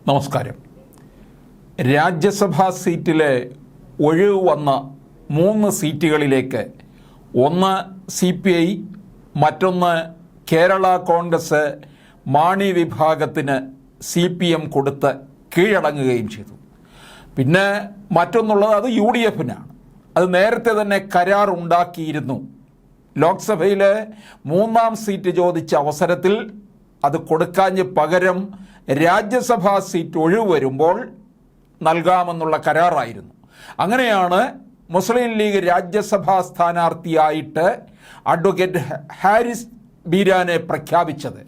നമസ്കാരം. രാജ്യസഭാ സീറ്റിലെ ഒഴിവ് വന്ന 3 സീറ്റുകളിലേക്ക് ഒന്ന് CPI, മറ്റൊന്ന് കേരള കോൺഗ്രസ് മാണി വിഭാഗത്തിന് CPM കൊടുത്ത് കീഴടങ്ങുകയും ചെയ്തു. പിന്നെ മറ്റൊന്നുള്ളത് അത് UDF-നാണ്. അത് നേരത്തെ തന്നെ കരാറുണ്ടാക്കിയിരുന്നു. ലോക്സഭയിലെ 3-ാം സീറ്റ് ചോദിച്ച അവസരത്തിൽ അത് കൊടുക്കാഞ്ഞ് പകരം രാജ്യസഭാ സീറ്റ് ഒഴിവ് വരുമ്പോൾ നൽകാമെന്നുള്ള കരാറായിരുന്നു. അങ്ങനെയാണ് മുസ്ലിം ലീഗ് രാജ്യസഭാ സ്ഥാനാർത്ഥിയായിട്ട് അഡ്വക്കേറ്റ് ഹാരിസ് ബീരാനെ പ്രഖ്യാപിച്ചത്.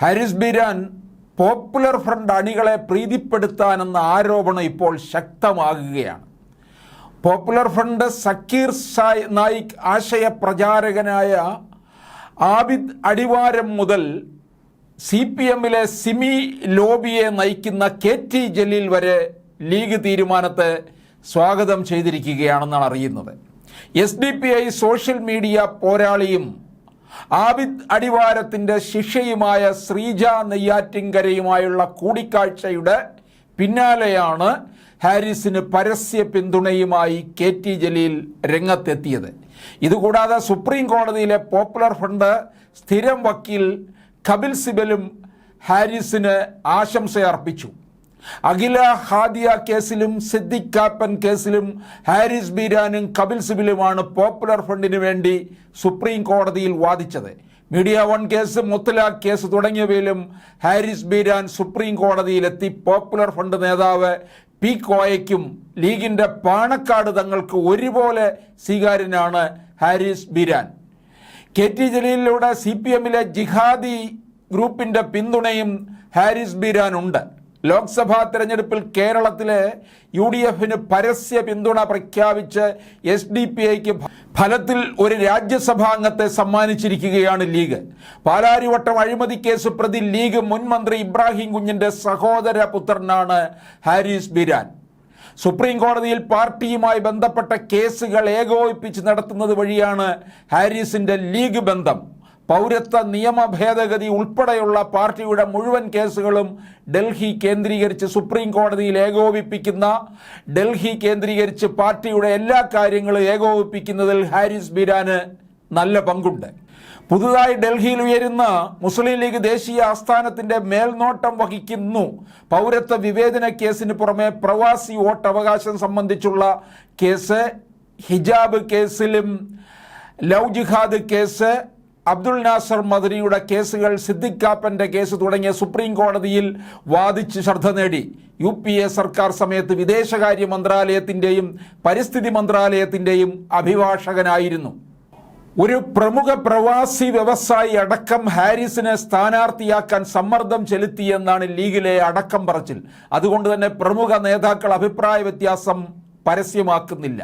ഹാരിസ് ബീരാൻ പോപ്പുലർ ഫ്രണ്ട് അണികളെ പ്രീതിപ്പെടുത്താനെന്ന ആരോപണം ഇപ്പോൾ ശക്തമാകുകയാണ്. പോപ്പുലർ ഫ്രണ്ട് സക്കീർ നായിക് ആശയ പ്രചാരകനായ ആബിദ് അടിവാരം മുതൽ CPM-ലെ സിമി ലോബിയെ നയിക്കുന്ന KT ജലീൽ വരെ ലീഗ് തീരുമാനത്തെ സ്വാഗതം ചെയ്തിരിക്കുകയാണെന്നാണ് അറിയുന്നത്. SDPI സോഷ്യൽ മീഡിയ പോരാളിയും ആബിദ് അടിവാരത്തിൻ്റെ ശിഷ്യയുമായ ശ്രീജ നെയ്യാറ്റിൻകരയുമായുള്ള കൂടിക്കാഴ്ചയുടെ പിന്നാലെയാണ് ഹാരിസിന് പരസ്യ പിന്തുണയുമായി KT ജലീൽ രംഗത്തെത്തിയത്. ഇതുകൂടാതെ സുപ്രീം കോടതിയിലെ പോപ്പുലർ ഫ്രണ്ട് സ്ഥിരം വക്കീൽ കപിൽ സിബലും ഹാരിസിന് ആശംസയർപ്പിച്ചു. അഖില ഹാദിയ കേസിലും സിദ്ദിഖ് കാപ്പൻ കേസിലും ഹാരിസ് ബീരാനും കപിൽ സിബലുമാണ് പോപ്പുലർ ഫ്രണ്ടിന് വേണ്ടി സുപ്രീം കോടതിയിൽ വാദിച്ചത്. മീഡിയ 1 കേസ്, മുത്തലാഖ് കേസ് തുടങ്ങിയവയിലും ഹാരിസ് ബീരാൻ സുപ്രീം കോടതിയിലെത്തി. പോപ്പുലർ ഫ്രണ്ട് നേതാവ് P. കോയയ്ക്കും ലീഗിൻ്റെ പാണക്കാട് തങ്ങൾക്ക് ഒരുപോലെ സ്വീകാര്യനാണ് ഹാരിസ് ബീരാൻ. KT ജലീലിലൂടെ CPM-ലെ ജിഹാദി ഗ്രൂപ്പിൻ്റെ പിന്തുണയും ഹാരിസ് ബീരാനുണ്ട്. ലോക്സഭാ തെരഞ്ഞെടുപ്പിൽ കേരളത്തിലെ UDF-ന് പരസ്യ പിന്തുണ പ്രഖ്യാപിച്ച് SDPI-ക്ക് ഫലത്തിൽ ഒരു രാജ്യസഭാംഗത്തെ സമ്മാനിച്ചിരിക്കുകയാണ് ലീഗ്. പാലാരിവട്ടം അഴിമതി കേസ് പ്രതി ലീഗ് മുൻ മന്ത്രി ഇബ്രാഹിം കുഞ്ഞിൻ്റെ സഹോദര പുത്രനാണ് ഹാരിസ് ബീരാൻ. സുപ്രീം കോടതിയിൽ പാർട്ടിയുമായി ബന്ധപ്പെട്ട കേസുകൾ ഏകോപിപ്പിച്ച് നടത്തുന്നത് വഴിയാണ് ഹാരിസിൻ്റെ ലീഗ് ബന്ധം. പൗരത്വ നിയമ ഭേദഗതി ഉൾപ്പെടെയുള്ള പാർട്ടിയുടെ മുഴുവൻ കേസുകളും ഡൽഹി കേന്ദ്രീകരിച്ച് സുപ്രീം കോടതിയിൽ ഏകോപിപ്പിക്കുന്ന, ഡൽഹി കേന്ദ്രീകരിച്ച് പാർട്ടിയുടെ എല്ലാ കാര്യങ്ങളും ഏകോപിപ്പിക്കുന്നതിൽ ഹാരിസ് ബീരാന് നല്ല പങ്കുണ്ട്. പുതുതായി ഡൽഹിയിൽ ഉയരുന്ന മുസ്ലിം ലീഗ് ദേശീയ ആസ്ഥാനത്തിൻ്റെ മേൽനോട്ടം വഹിക്കുന്നു. പൗരത്വ വിവേചന കേസിന് പുറമെ പ്രവാസി വോട്ടവകാശം സംബന്ധിച്ചുള്ള കേസ്, ഹിജാബ് കേസിലും ലവ് ജിഹാദ് കേസ്, അബ്ദുൽ നാസർ മദനിയുടെ കേസുകൾ, സിദ്ദിഖ് കാപ്പൻ്റെ കേസ് തുടങ്ങിയ സുപ്രീം കോടതിയിൽ വാദിച്ച് ശ്രദ്ധ നേടി. UPA സർക്കാർ സമയത്ത് വിദേശകാര്യ മന്ത്രാലയത്തിൻ്റെയും പരിസ്ഥിതി മന്ത്രാലയത്തിൻ്റെയും അഭിഭാഷകനായിരുന്നു. ഒരു പ്രമുഖ പ്രവാസി വ്യവസായി അടക്കം ഹാരിസിനെ സ്ഥാനാർത്ഥിയാക്കാൻ സമ്മർദ്ദം ചെലുത്തിയെന്നാണ് ലീഗിലെ അടക്കം പറച്ചിൽ. അതുകൊണ്ട് തന്നെ പ്രമുഖ നേതാക്കൾ അഭിപ്രായ വ്യത്യാസം പരസ്യമാക്കുന്നില്ല.